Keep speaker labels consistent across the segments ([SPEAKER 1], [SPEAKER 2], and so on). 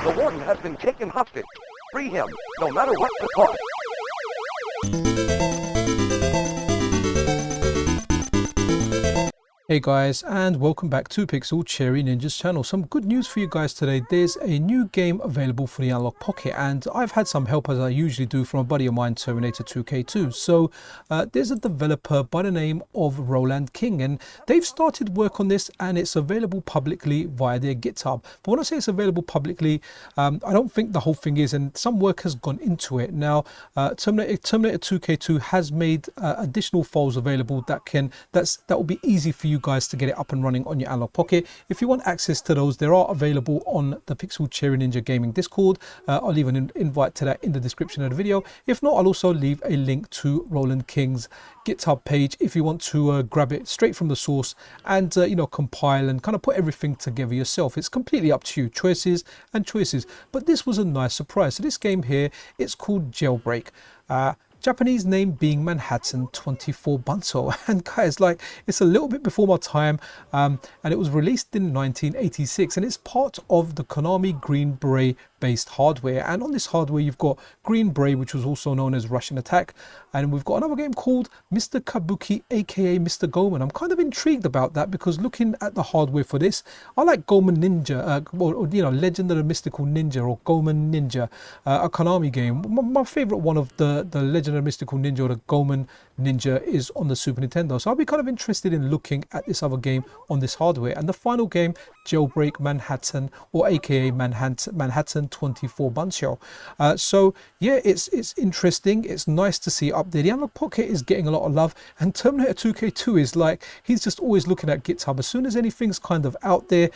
[SPEAKER 1] The warden has been taken hostage. Free him, no matter what the cost.
[SPEAKER 2] Hey guys, and welcome back to Pixel Cherry Ninja's channel. Some good news for you guys today. There's a new game available for the Analogue Pocket, and I've had some help, as I usually do, from a buddy of mine, Terminator 2K2. So there's a developer by the name of Roland King, and they've started work on this, and it's available publicly via their GitHub. But when I say it's available publicly, I don't think the whole thing is, and some work has gone into it. Now, Terminator 2K2 has made additional files available that will be easy for you guys to get it up and running on your Analogue Pocket. If you want access to those, they are available on the Pixel Cherry Ninja Gaming Discord. I'll leave an invite to that in the description of the video. If not, I'll also leave a link to Roland King's GitHub page if you want to grab it straight from the source and compile and kind of put everything together yourself. It's completely up to you, choices and choices. But this was a nice surprise. So this game here, it's called Jailbreak. Japanese name being Manhattan 24 Bunso, and guys, like, it's a little bit before my time, and it was released in 1986, and it's part of the Konami Green Beret based hardware. And on this hardware you've got Green Beret, which was also known as Russian Attack, and we've got another game called Mr. Kabuki, aka Mr. Goemon. I'm kind of intrigued about that because looking at the hardware for this, I like Goemon Ninja, or Legend of the Mystical Ninja, or Goemon Ninja, a Konami game. My favorite one of the Legend of the Mystical Ninja or the Goemon Ninja is on the Super Nintendo, so I'll be kind of interested in looking at this other game on this hardware. And the final game, Jailbreak Manhattan, or aka Manhattan 24 Bunso. So yeah, it's interesting. It's nice to see up there. The Analogue Pocket is getting a lot of love, and Terminator 2K2 is like, he's just always looking at GitHub. As soon as anything's kind of out there,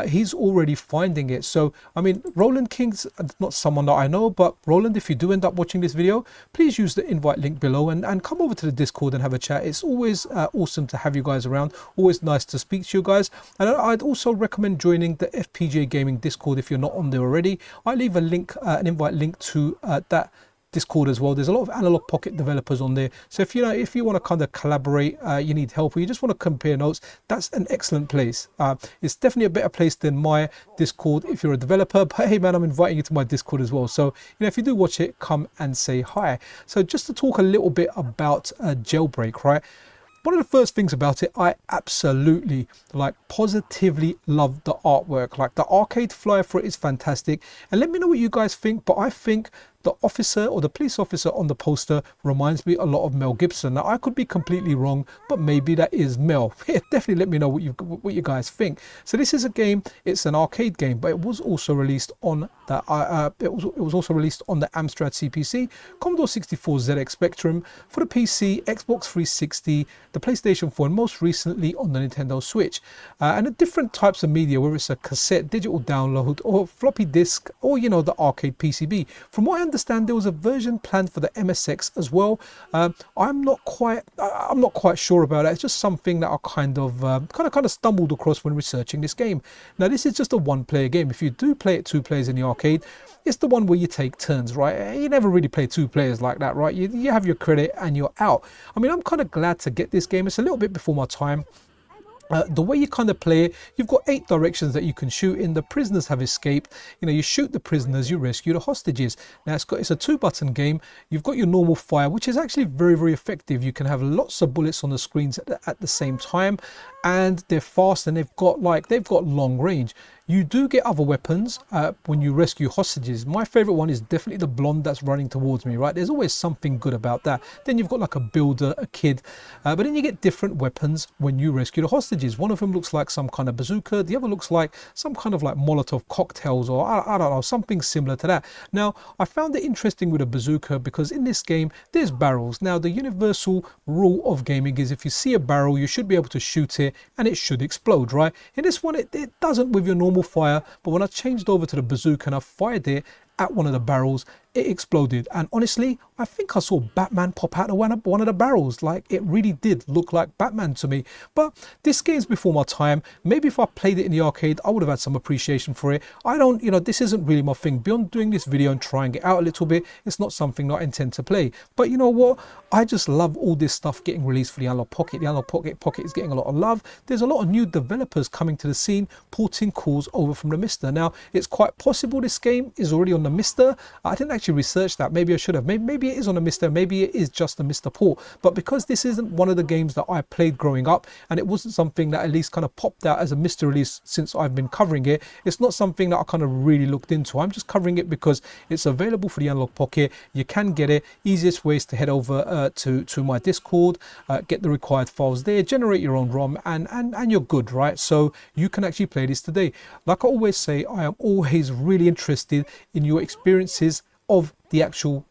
[SPEAKER 2] he's already finding it. So I mean, Roland King's not someone that I know, but Roland, if you do end up watching this video, please use the invite link below and come over to the Discord and have a chat. It's always awesome to have you guys around, always nice to speak to you guys. And I'd also recommend joining the FPGA Gaming Discord if you're not on there already. I leave a link, an invite link to that Discord as well. There's a lot of Analogue Pocket developers on there, so if you want to kind of collaborate, you need help, or you just want to compare notes, that's an excellent place. It's definitely a better place than my Discord if you're a developer. But hey man, I'm inviting you to my Discord as well, so if you do watch it, come and say hi. So just to talk a little bit about Jailbreak, right? One of the first things about it, I absolutely, positively love the artwork. Like, the arcade flyer for it is fantastic. And let me know what you guys think, but I think the officer, or the police officer on the poster, reminds me a lot of Mel Gibson. Now, I could be completely wrong, but maybe that is Mel. Yeah, definitely let me know what you guys think. So this is a game, it's an arcade game, but it was also released on the Amstrad CPC, Commodore 64 ZX Spectrum, for the PC, Xbox 360, the PlayStation 4, and most recently on the Nintendo Switch. And the different types of media, whether it's a cassette, digital download, or floppy disk, or the arcade PCB. From what I understand, there was a version planned for the MSX as well. I'm not quite sure about that. It's just something that I kind of stumbled across when researching this game. Now, this is just a one-player game. If you do play it 2 players in the arcade, it's the one where you take turns, right? You never really play 2 players like that, right? You have your credit and you're out. I mean, I'm kind of glad to get this game. It's a little bit before my time. The way you kind of play it, you've got 8 directions that you can shoot in. The prisoners have escaped. You shoot the prisoners, you rescue the hostages. Now it's a 2-button game. You've got your normal fire, which is actually very, very effective. You can have lots of bullets on the screens at the same time, and they're fast, and they've got long range. You do get other weapons when you rescue hostages. My favorite one is definitely the blonde that's running towards me, right? There's always something good about that. Then you've got like a builder, a kid, but then you get different weapons when you rescue the hostages. One of them looks like some kind of bazooka. The other looks like some kind of molotov cocktails, or I don't know, something similar to that. Now, I found it interesting with a bazooka because in this game, there's barrels. Now, the universal rule of gaming is if you see a barrel, you should be able to shoot it and it should explode, right? In this one, it doesn't with your normal fire, but when I changed over to the bazooka and I fired it at one of the barrels, it exploded, and honestly I think I saw Batman pop out of one of the barrels. Like, it really did look like Batman to me. But this game's before my time. Maybe if I played it in the arcade I would have had some appreciation for it. I don't, you know, this isn't really my thing. Beyond doing this video and trying it out a little bit, it's not something that I intend to play. But you know what, I just love all this stuff getting released for the Analogue Pocket. The Analogue Pocket is getting a lot of love. There's a lot of new developers coming to the scene, porting cores over from the Mister. Now it's quite possible this game is already on the Mister. I didn't actually research that. Maybe I should have. Maybe it is on the Mister. Maybe it is just a Mister port. But because this isn't one of the games that I played growing up, and it wasn't something that at least kind of popped out as a Mister release since I've been covering it, it's not something that I kind of really looked into. I'm just covering it because it's available for the Analogue Pocket. You can get it. Easiest way is to head over to my Discord, get the required files there, generate your own ROM, and you're good, right? So you can actually play this today. Like I always say, I am always really interested in your experiences of the actual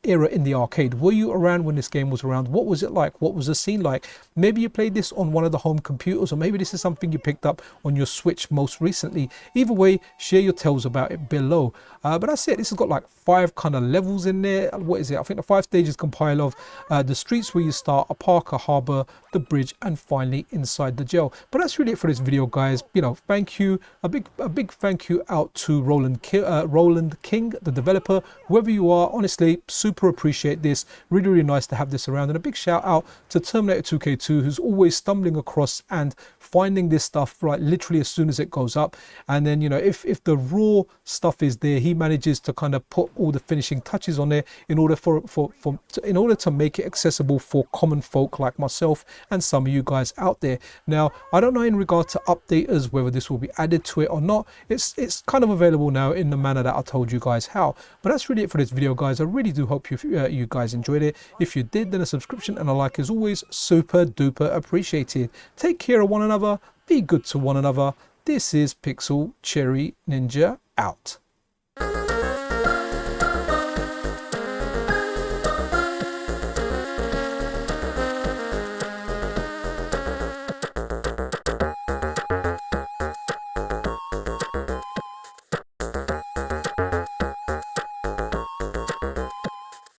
[SPEAKER 2] era in the arcade. Were you around when this game was around? What was it like? What was the scene like? Maybe you played this on one of the home computers, or maybe this is something you picked up on your Switch most recently. Either way, share your tales about it below. But that's it. This has got like 5 kind of levels in there. What is it? I think the 5 stages compile of the streets where you start, a park, a harbor, the bridge, and finally inside the jail. But that's really it for this video, guys. You know, thank you, a big thank you out to Roland King, the developer, whoever you are. Honestly, super appreciate this. Really nice to have this around. And a big shout out to Terminator 2K2, who's always stumbling across and finding this stuff right literally as soon as it goes up. And then, you know, if the raw stuff is there, he manages to kind of put all the finishing touches on there in order to make it accessible for common folk like myself and some of you guys out there. Now, I don't know in regard to updaters whether this will be added to it or not. It's kind of available now in the manner that I told you guys how. But that's really it for this video, guys. I really do hope you guys enjoyed it. If you did, then a subscription and a like is always super duper appreciated. Take care of one another, be good to one another. This is Pixel Cherry Ninja out.